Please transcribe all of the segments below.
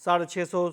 650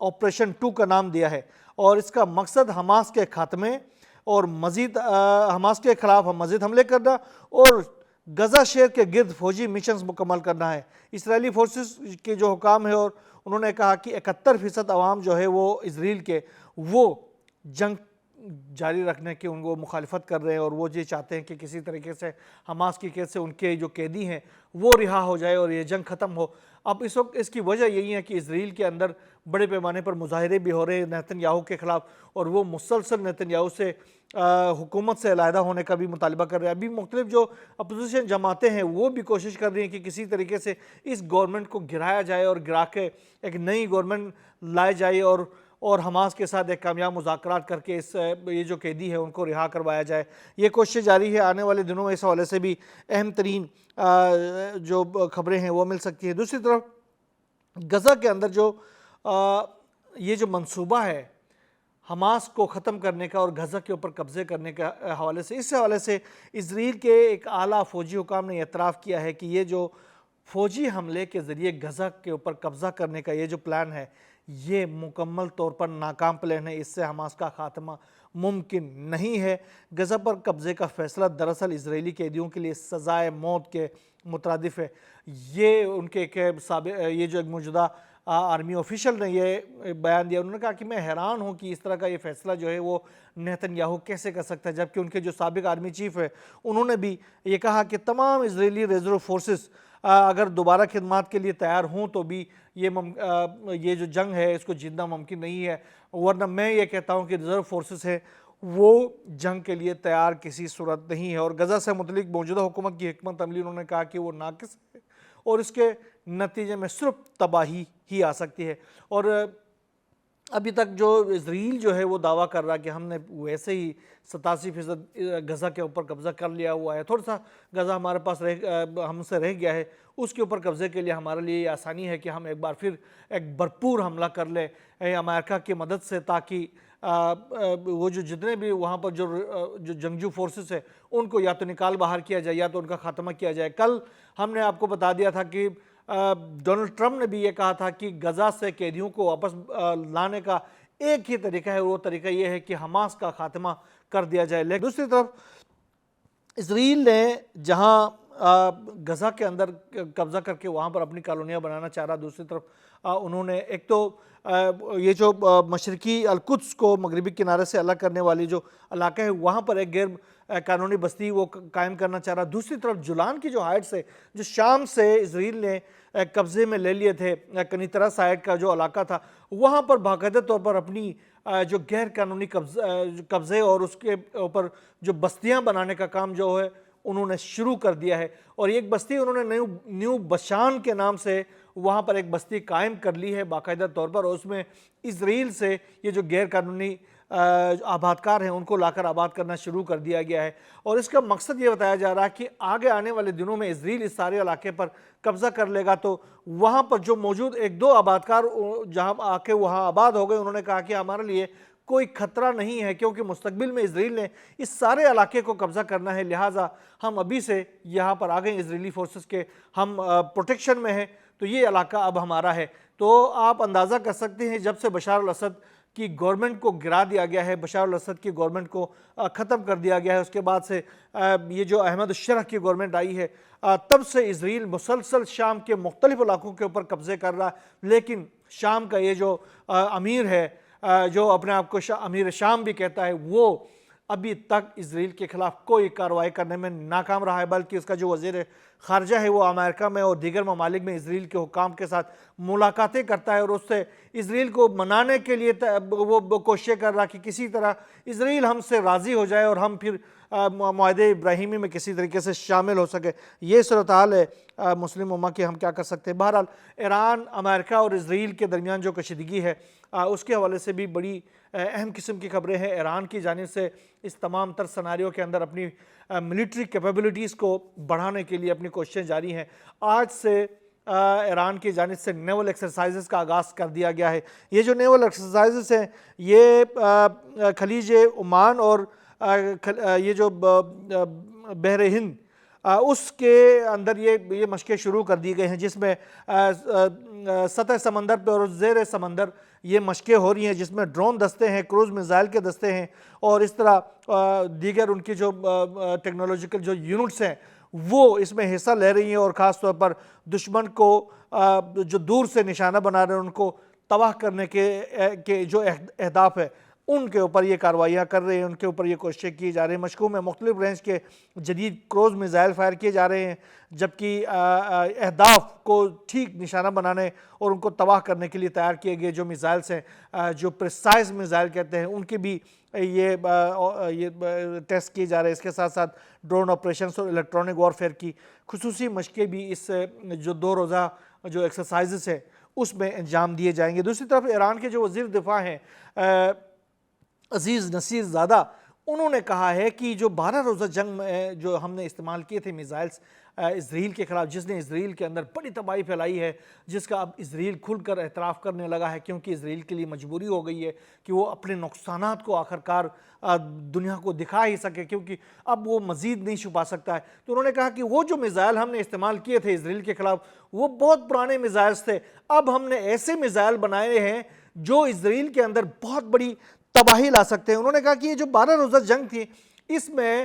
operation 2 کا نام دیا ہے، اور اس کا مقصد حماس کے خاتمے اور مزید حماس کے خلاف مزید حملے کرنا اور غزہ شہر کے گرد فوجی مشنز مکمل کرنا ہے۔ اسرائیلی فورسز کے جو حکام ہے، اور انہوں نے کہا کہ 71% عوام جو ہے وہ اسرائیل کے وہ جنگ جاری رکھنے کی ان کو مخالفت کر رہے ہیں، اور وہ یہ چاہتے ہیں کہ کسی طریقے سے حماس کی قید سے ان کے جو قیدی ہیں وہ رہا ہو جائے اور یہ جنگ ختم ہو۔ اب اس وقت اس کی وجہ یہی ہے کہ اسرائیل کے اندر بڑے پیمانے پر مظاہرے بھی ہو رہے ہیں نیتن یاہو کے خلاف، اور وہ مسلسل نیتن یاہو سے حکومت سے علیحدہ ہونے کا بھی مطالبہ کر رہے ہیں۔ ابھی مختلف جو اپوزیشن جماعتیں ہیں وہ بھی کوشش کر رہی ہیں کہ کسی طریقے سے اس گورنمنٹ کو گرایا جائے اور گرا کے ایک نئی گورنمنٹ لائے جائے، اور حماس کے ساتھ ایک کامیاب مذاکرات کر کے یہ جو قیدی ہے ان کو رہا کروایا جائے۔ یہ کوشش جاری ہے، آنے والے دنوں میں اس حوالے سے بھی اہم ترین جو خبریں ہیں وہ مل سکتی ہیں۔ دوسری طرف غزہ کے اندر جو یہ جو منصوبہ ہے حماس کو ختم کرنے کا اور غزہ کے اوپر قبضے کرنے کے حوالے سے، اس حوالے سے اسرائیل کے ایک اعلیٰ فوجی حکام نے اعتراف کیا ہے کہ یہ جو فوجی حملے کے ذریعے غزہ کے اوپر قبضہ کرنے کا یہ جو پلان ہے یہ مکمل طور پر ناکام پلان ہے، اس سے حماس کا خاتمہ ممکن نہیں ہے۔ غزہ پر قبضے کا فیصلہ دراصل اسرائیلی قیدیوں کے لیے سزائے موت کے مترادف ہے۔ یہ ان کے یہ جو ایک موجودہ آرمی آفیشل نے یہ بیان دیا، انہوں نے کہا کہ میں حیران ہوں کہ اس طرح کا یہ فیصلہ جو ہے وہ نیتن یاہو کیسے کر سکتا ہے، جبکہ ان کے جو سابق آرمی چیف ہے انہوں نے بھی یہ کہا کہ تمام اسرائیلی ریزرو فورسز اگر دوبارہ خدمات کے لیے تیار ہوں تو بھی یہ جو جنگ ہے اس کو جیتنا ممکن نہیں ہے، ورنہ میں یہ کہتا ہوں کہ ریزرو فورسز ہے وہ جنگ کے لیے تیار کسی صورت نہیں ہے۔ اور غزہ سے متعلق موجودہ حکومت کی حکمت عملی انہوں نے کہا کہ وہ ناقص ہے اور اس کے نتیجے میں صرف تباہی ہی آ سکتی ہے۔ اور ابھی تک جو اسرائیل جو ہے وہ دعویٰ کر رہا ہے کہ ہم نے ویسے ہی 87% غزہ کے اوپر قبضہ کر لیا ہوا ہے، تھوڑا سا غزہ ہمارے پاس ہم سے رہ گیا ہے، اس کے اوپر قبضے کے لیے ہمارے لیے یہ آسانی ہے کہ ہم ایک بار پھر ایک بھرپور حملہ کر لیں امریکہ کی مدد سے، تاکہ وہ جو جتنے بھی وہاں پر جو جنگجو فورسز ہیں ان کو یا تو نکال باہر کیا جائے یا تو ان کا خاتمہ کیا جائے۔ کل ہم نے آپ کو بتا دیا تھا کہ ڈونلڈ ٹرمپ نے بھی یہ کہا تھا کہ غزہ سے قیدیوں کو واپس لانے کا ایک ہی طریقہ ہے، وہ طریقہ یہ ہے کہ حماس کا خاتمہ کر دیا جائے۔ لیکن دوسری طرف اسرائیل نے جہاں غزہ کے اندر قبضہ کر کے وہاں پر اپنی کالونیاں بنانا چاہ رہا، دوسری طرف انہوں نے ایک تو یہ جو مشرقی القدس کو مغربی کنارے سے الگ کرنے والی جو علاقہ ہے وہاں پر ایک غیر قانونی بستی وہ قائم کرنا چاہ رہا، دوسری طرف جولان کی جو ہائٹس ہے جو شام سے اسرائیل نے قبضے میں لے لیے تھے، کنیترا سائٹ کا جو علاقہ تھا وہاں پر باقاعدہ طور پر اپنی جو غیر قانونی قبضے اور اس کے اوپر جو بستیاں بنانے کا کام جو ہے انہوں نے شروع کر دیا ہے۔ اور ایک بستی انہوں نے نیو بشان کے نام سے وہاں پر ایک بستی قائم کر لی ہے باقاعدہ طور پر، اور اس میں اسرائیل سے یہ جو غیر قانونی آبادکار ہیں ان کو لا کر آباد کرنا شروع کر دیا گیا ہے۔ اور اس کا مقصد یہ بتایا جا رہا ہے کہ آگے آنے والے دنوں میں اسرائیل اس سارے علاقے پر قبضہ کر لے گا تو وہاں پر جو موجود ایک دو آبادکار جہاں آ کے وہاں آباد ہو گئے، انہوں نے کہا کہ ہمارے لیے کوئی خطرہ نہیں ہے کیونکہ مستقبل میں اسرائیل نے اس سارے علاقے کو قبضہ کرنا ہے، لہٰذا ہم ابھی سے یہاں پر آ گئے اسرائیلی فورسز کے، ہم پروٹیکشن میں ہیں تو یہ علاقہ اب ہمارا ہے۔ تو آپ اندازہ کر سکتے ہیں جب سے بشار الاسد کی گورنمنٹ کو گرا دیا گیا ہے، بشار الاسد کی گورنمنٹ کو ختم کر دیا گیا ہے، اس کے بعد سے یہ جو احمد الشرح کی گورنمنٹ آئی ہے تب سے اسرائیل مسلسل شام کے مختلف علاقوں کے اوپر قبضے کر رہا ہے، لیکن شام کا یہ جو امیر ہے جو اپنے آپ کو امیر شام بھی کہتا ہے وہ ابھی تک اسرائیل کے خلاف کوئی کارروائی کرنے میں ناکام رہا ہے، بلکہ اس کا جو وزیر خارجہ ہے وہ امریکہ میں اور دیگر ممالک میں اسرائیل کے حکام کے ساتھ ملاقاتیں کرتا ہے اور اس سے اسرائیل کو منانے کے لیے وہ کوششیں کر رہا کہ کسی طرح اسرائیل ہم سے راضی ہو جائے اور ہم پھر معاہدے ابراہیمی میں کسی طریقے سے شامل ہو سکے۔ یہ صورتحال ہے مسلم امہ کی، ہم کیا کر سکتے ہیں۔ بہرحال ایران، امریکہ اور اسرائیل کے درمیان جو کشیدگی ہے اس کے حوالے سے بھی بڑی اہم قسم کی خبریں ہیں۔ ایران کی جانب سے اس تمام تر سناریو کے اندر اپنی ملٹری کیپیبلٹیز کو بڑھانے کے لیے اپنی کوششیں جاری ہیں۔ آج سے ایران کی جانب سے نیول ایکسرسائزز کا آغاز کر دیا گیا ہے۔ یہ جو نیول ایکسرسائزز ہیں یہ خلیج عمان اور یہ جو بحر ہند اس کے اندر یہ مشقیں شروع کر دی گئی ہیں، جس میں سطح سمندر پہ اور زیر سمندر یہ مشقیں ہو رہی ہیں جس میں ڈرون دستے ہیں، کروز میزائل کے دستے ہیں، اور اس طرح دیگر ان کی جو ٹیکنالوجیکل جو یونٹس ہیں وہ اس میں حصہ لے رہی ہیں، اور خاص طور پر دشمن کو جو دور سے نشانہ بنا رہے ہیں ان کو تباہ کرنے کے جو اہداف ہے ان کے اوپر یہ کارروائیاں کر رہے ہیں، ان کے اوپر یہ کوششیں کی جا رہی ہیں۔ مشقوں میں مختلف رینج کے جدید کروز میزائل فائر کیے جا رہے ہیں، جبکہ اہداف کو ٹھیک نشانہ بنانے اور ان کو تباہ کرنے کے لیے تیار کیے گئے جو میزائلز ہیں، جو پریسائز میزائل کہتے ہیں، ان کے بھی یہ ٹیسٹ کیے جا رہے ہیں۔ اس کے ساتھ ساتھ ڈرون آپریشنز اور الیکٹرانک وارفیئر کی خصوصی مشقیں بھی اس جو 2 روزہ جو ایکسرسائزز ہیں اس میں انجام دیے جائیں گے۔ دوسری طرف ایران کے جو وزیر دفاع ہیں عزیز نصیر زادہ، انہوں نے کہا ہے کہ جو 12 روزہ جنگ میں جو ہم نے استعمال کیے تھے میزائلز اسرائیل کے خلاف، جس نے اسرائیل کے اندر بڑی تباہی پھیلائی ہے، جس کا اب اسرائیل کھل کر اعتراف کرنے لگا ہے، کیونکہ اسرائیل کے لیے مجبوری ہو گئی ہے کہ وہ اپنے نقصانات کو آخرکار دنیا کو دکھا ہی سکے، کیونکہ اب وہ مزید نہیں چھپا سکتا ہے۔ تو انہوں نے کہا کہ وہ جو میزائل ہم نے استعمال کیے تھے اسرائیل کے خلاف وہ بہت پرانے میزائلز تھے، اب ہم نے ایسے میزائل بنائے ہیں جو اسرائیل کے اندر بہت بڑی تباہی لا سکتے ہیں۔ انہوں نے کہا کہ یہ جو 12 روزہ جنگ تھی اس میں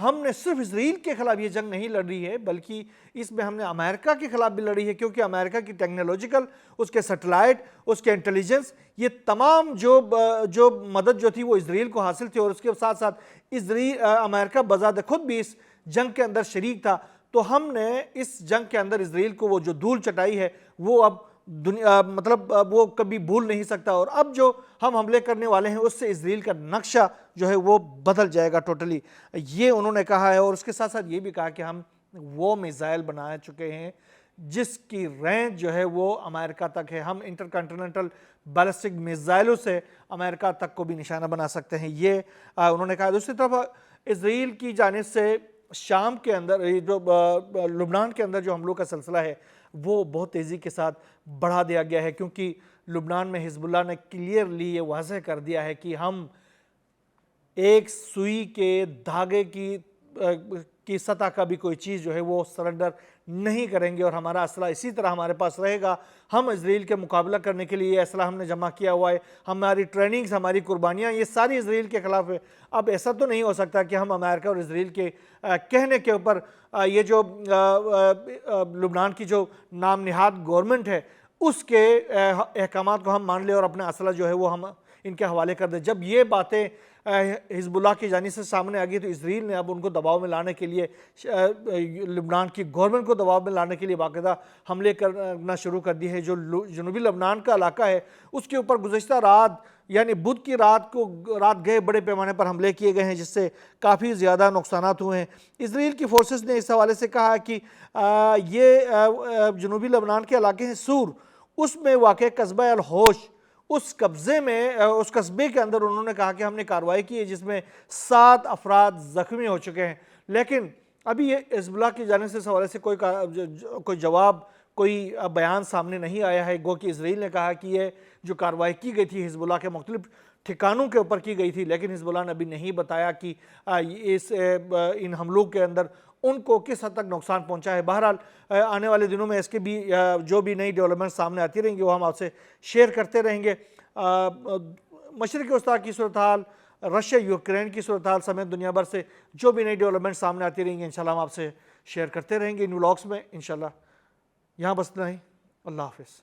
ہم نے صرف اسرائیل کے خلاف یہ جنگ نہیں لڑی ہے، بلکہ اس میں ہم نے امریکہ کے خلاف بھی لڑی ہے، کیونکہ امریکہ کی ٹیکنالوجیکل، اس کے سیٹلائٹ، اس کے انٹیلیجنس، یہ تمام جو مدد جو تھی وہ اسرائیل کو حاصل تھی، اور اس کے ساتھ ساتھ امریکہ بذات خود بھی اس جنگ کے اندر شریک تھا۔ تو ہم نے اس جنگ کے اندر اسرائیل کو وہ جو دھول چٹائی ہے وہ اب مطلب وہ کبھی بھول نہیں سکتا، اور اب جو ہم حملے کرنے والے ہیں اس سے اسرائیل کا نقشہ جو ہے وہ بدل جائے گا ٹوٹلی، یہ انہوں نے کہا ہے۔ اور اس کے ساتھ ساتھ یہ بھی کہا کہ ہم وہ میزائل بنا چکے ہیں جس کی رینج جو ہے وہ امریکہ تک ہے، ہم انٹر کنٹیننٹل بیلسٹک میزائلوں سے امریکہ تک کو بھی نشانہ بنا سکتے ہیں، یہ انہوں نے کہا۔ دوسری طرف اسرائیل کی جانب سے شام کے اندر جو لبنان کے اندر جو حملوں کا سلسلہ ہے وہ بہت تیزی کے ساتھ بڑھا دیا گیا ہے، کیونکہ لبنان میں حزب اللہ نے کلیئرلی یہ واضح کر دیا ہے کہ ہم ایک سوئی کے دھاگے کی سطح کا بھی کوئی چیز جو ہے وہ سرنڈر نہیں کریں گے، اور ہمارا اسلحہ اسی طرح ہمارے پاس رہے گا۔ ہم اسرائیل کے مقابلہ کرنے کے لیے یہ اسلحہ ہم نے جمع کیا ہوا ہے، ہماری ٹریننگز، ہماری قربانیاں یہ ساری اسرائیل کے خلاف ہے۔ اب ایسا تو نہیں ہو سکتا کہ ہم امریکہ اور اسرائیل کے کہنے کے اوپر یہ جو لبنان کی جو نام نہاد گورنمنٹ ہے اس کے احکامات کو ہم مان لیں اور اپنا اسلحہ جو ہے وہ ہم ان کے حوالے کر دیں۔ جب یہ باتیں حزب اللہ کی جانب سے سامنے آ گئی تو اسرائیل نے اب ان کو دباؤ میں لانے کے لیے، لبنان کی گورنمنٹ کو دباؤ میں لانے کے لیے باقاعدہ حملے کرنا شروع کر دی ہے۔ جو جنوبی لبنان کا علاقہ ہے اس کے اوپر گزشتہ رات یعنی بدھ کی رات گئے بڑے پیمانے پر حملے کیے گئے ہیں، جس سے کافی زیادہ نقصانات ہوئے ہیں۔ اسرائیل کی فورسز نے اس حوالے سے کہا کہ یہ جنوبی لبنان کے علاقے ہیں سور، اس میں واقع قصبہ الحوش، اس قصبے کے اندر انہوں نے کہا کہ ہم نے کارروائی کی ہے جس میں 7 افراد زخمی ہو چکے ہیں، لیکن ابھی یہ حزب اللہ کی جانب سے اس حوالے سے کوئی جواب، کوئی بیان سامنے نہیں آیا ہے۔ گو کہ اسرائیل نے کہا کہ یہ جو کارروائی کی گئی تھی حزب اللہ کے مختلف ٹھکانوں کے اوپر کی گئی تھی، لیکن حزب اللہ نے ابھی نہیں بتایا کہ ان حملوں کے اندر ان کو کس حد تک نقصان پہنچا ہے۔ بہرحال آنے والے دنوں میں اس کے بھی جو بھی نئی ڈیولپمنٹ سامنے آتی رہیں گی وہ ہم آپ سے شیئر کرتے رہیں گے۔ مشرق وسطیٰ کی صورتحال، رشیا یوکرین کی صورتحال سمیت دنیا بھر سے جو بھی نئی ڈیولپمنٹ سامنے آتی رہیں گی انشاءاللہ ہم آپ سے شیئر کرتے رہیں گے ان ولاگز میں انشاءاللہ۔ یہاں بس اتنا ہی، اللہ حافظ۔